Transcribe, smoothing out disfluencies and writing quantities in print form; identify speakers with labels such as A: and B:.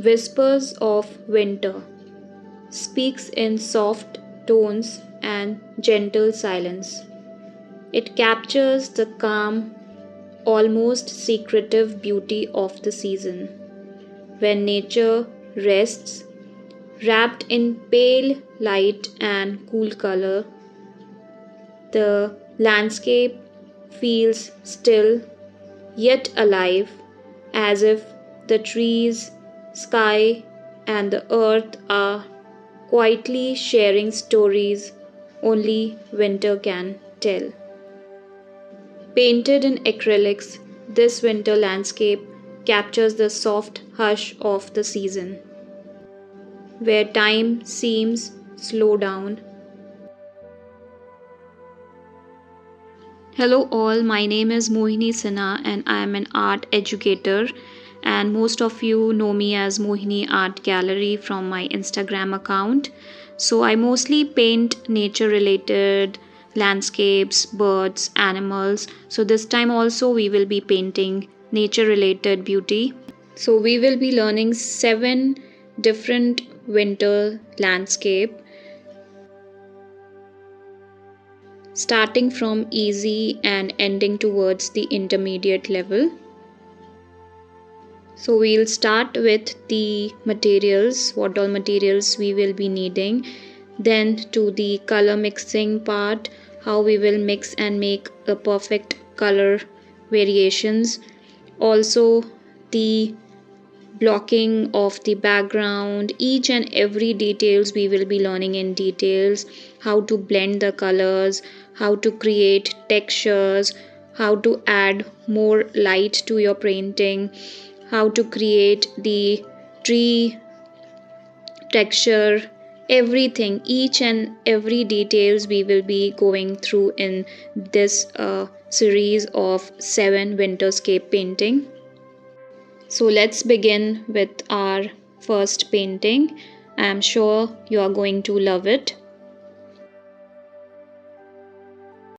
A: Whispers of Winter speaks in soft tones and gentle silence. It captures the calm, almost secretive beauty of the season, when nature rests, wrapped in pale light and cool color. The landscape feels still yet alive, as if the trees, sky, and the earth are quietly sharing stories only winter can tell. Painted in acrylics, this winter landscape captures the soft hush of the season, where time seems slow down. Hello, all. My name is Mohini Sinha, and I am an art educator. And most of you know me as Mohini Art Gallery from my Instagram account. So, I mostly paint nature related landscapes, birds, animals. So, this time also, we will be painting nature related beauty. So, we will be learning 7 different winter landscape, starting from easy and ending towards the intermediate level. So we'll start with the materials, what all materials we will be needing, then to the color mixing part, how we will mix and make a perfect color variations, also the blocking of the background, each and every details we will be learning in details, how to blend the colors, how to create textures, how to add more light to your painting, how to create the tree texture, everything, each and every details we will be going through in this series of 7 winterscape painting. So let's begin with our first painting. I am sure you are going to love it.